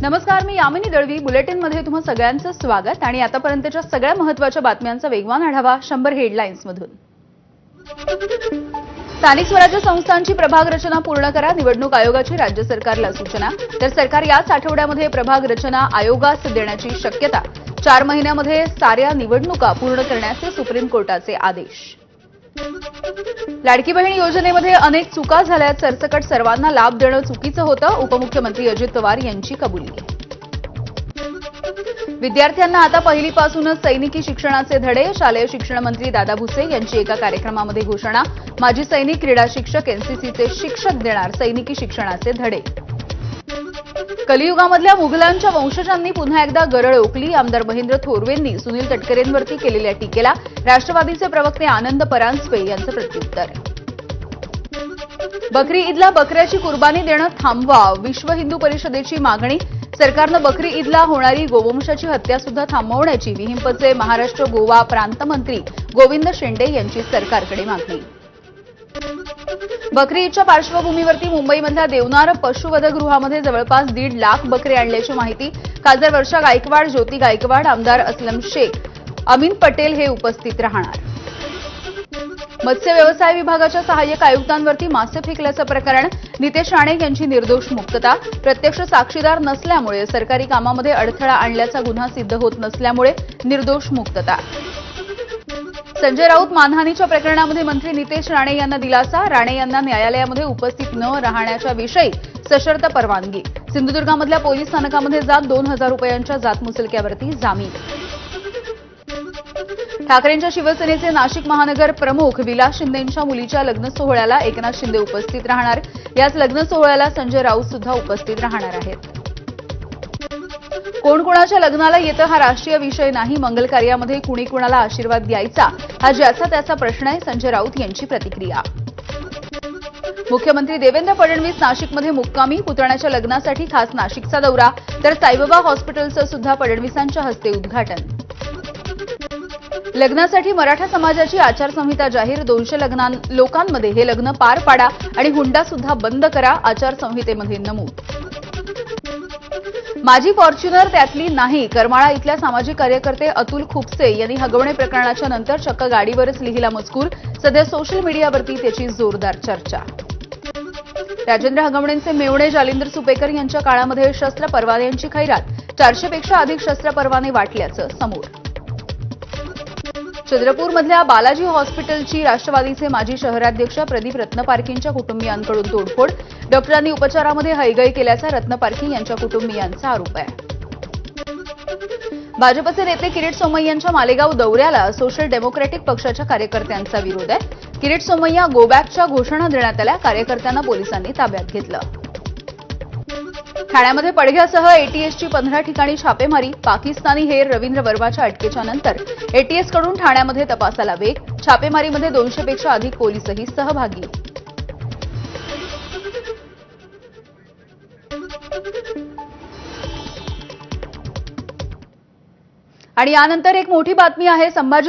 नमस्कार, मी यामिनी दळवी. बुलेटिनमध्ये तुम्हा सगळ्यांचं स्वागत आणि आतापर्यंतच्या सगळ्या महत्त्वाच्या बातम्यांचा वेगवान आढावा 100 हेडलाईन्समधून. स्थानिक स्वराज्य संस्थांची प्रभाग रचना पूर्ण करा, निवडणूक आयोगाची राज्य सरकारला सूचना. तर सरकार याच आठवड्यामध्ये प्रभाग रचना आयोगास देण्याची शक्यता. 4 महिन्यामध्ये साऱ्या निवडणुका पूर्ण करण्याचे सुप्रीम कोर्टाचे आदेश. लाडकी बहीण योजनेमध्ये अनेक चुका झाल्यात, सरसकट सर्वांना लाभ देणं चुकीचं होतं, उपमुख्यमंत्री अजित पवार यांची कबुली. विद्यार्थ्यांना आता पहिलीपासूनच सैनिकी शिक्षणाचे धडे, शालेय शिक्षण मंत्री दादा भुसे यांची एका कार्यक्रमामध्ये घोषणा. माजी सैनिक, क्रीडा शिक्षक, एनसीसीचे शिक्षक देणार सैनिकी शिक्षणाचे धडे. कलियुगामधल्या मुघलांच्या वंशजांनी पुन्हा एकदा गरळ ओकली. आमदार महेंद्र थोरवेंनी सुनील तटकरेंवरती केलेल्या टीकेला राष्ट्रवादीचे प्रवक्ते आनंद परांजपे यांचं प्रत्युत्तर. बकरी ईदला बकऱ्याची कुर्बानी देणं थांबवा, विश्व हिंदू परिषदेची मागणी. सरकारनं बकरी ईदला होणारी गोवंशाची हत्या सुद्धा थांबवण्याची विहिंपचे महाराष्ट्र गोवा प्रांतमंत्री गोविंद शेंडे यांची सरकारकडे मागणी. बकरी ईदच्या पार्श्वभूमीवरती मुंबईमधल्या देवनार पशुवधगृहामध्ये जवळपास 1.5 लाख बकरे आणल्याची माहिती. खासदार वर्षा गायकवाड, ज्योती गायकवाड, आमदार अस्लम शेख, अमीन पटेल हे उपस्थित राहणार. मत्स्य व्यवसाय विभागाच्या सहाय्यक आयुक्तांवरती मासे फेकल्याचं प्रकरण. नितेश राणे यांची निर्दोष मुक्तता. प्रत्यक्ष साक्षीदार नसल्यामुळे सरकारी कामामध्ये अडथळा आणल्याचा गुन्हा सिद्ध होत नसल्यामुळे निर्दोष मुक्तता. संजय राऊत मानहानीच्या प्रकरणामध्ये मंत्री नितेश राणे यांना दिलासा. राणे यांना न्यायालयामध्ये उपस्थित न राहण्याच्या विषयी सशर्त परवानगी. सिंधुदुर्गामधल्या पोलीस स्थानकामध्ये जात 2,000 रुपयांच्या जात मुचलक्यावरती जामीन. ठाकरेंच्या शिवसेनेचे नाशिक महानगर प्रमुख विलास शिंदेंच्या मुलीच्या लग्न सोहळ्याला एकनाथ शिंदे उपस्थित राहणार. याच लग्न सोहळ्याला संजय राऊत सुद्धा उपस्थित राहणार आहेत. कोण कोणाच्या लग्नाला येतं हा राष्ट्रीय विषय नाही, मंगल कार्यामध्ये कुणी कुणाला आशीर्वाद द्यायचा हा ज्याचा त्याचा प्रश्न आहे, संजय राऊत यांची प्रतिक्रिया. मुख्यमंत्री देवेंद्र फडणवीस नाशिकमध्ये मुक्कामी. पुतण्याच्या लग्नासाठी खास नाशिकचा दौरा. तर साईबाबा हॉस्पिटलचं सुद्धा फडणवीसांच्या हस्ते उद्घाटन. लग्नासाठी मराठा समाजाची आचारसंहिता जाहीर. 200 लोकांमध्ये हे लग्न पार पाडा आणि हुंडा सुद्धा बंद करा, आचारसंहितेमध्ये नमूद. माझी फॉर्च्युनर त्यातली नाही, करमाळा इथल्या सामाजिक कार्यकर्ते अतुल खुपसे यांनी हगवणे प्रकरणाच्या नंतर चक्क गाडीवरच लिहिला मजकूर. सध्या सोशल मीडियावरती त्याची जोरदार चर्चा. राजेंद्र हगवणेंचे मेवणे जालिंदर सुपेकर यांच्या काळामध्ये शस्त्र परवान्यांची खैरात. 400 पेक्षा अधिक शस्त्र परवाने वाटल्याचं समोर. चंद्रपूरमधल्या बालाजी हॉस्पिटलची राष्ट्रवादीचे माजी शहराध्यक्ष प्रदीप रत्नपारखींच्या कुटुंबियांकडून तोडफोड. डॉक्टरांनी उपचारामध्ये हयगय केल्याचा रत्नपारखी यांच्या कुटुंबियांचा आरोप आहे. भाजपचे नेते किरीट सोमय्यांच्या मालेगाव दौऱ्याला सोशल डेमोक्रॅटिक पक्षाच्या कार्यकर्त्यांचा विरोध आहे. किरीट सोमय्या गो बॅकच्या घोषणा देण्यात आल्या. कार्यकर्त्यांना पोलिसांनी ताब्यात घेतलं. ठाण्यामध्ये पडघ्यासह एटीएसची 15 ठिकाणी छापेमारी. पाकिस्तानी हेर रवींद्र वर्माच्या अटकेच्या नंतर एटीएसकडून ठाण्यामध्ये तपासाला वेग. छापेमारीमध्ये 200 पेक्षा अधिक पोलीसही सहभागी. आणि यानंतर एक मोठी बातमी आहे. संभाजी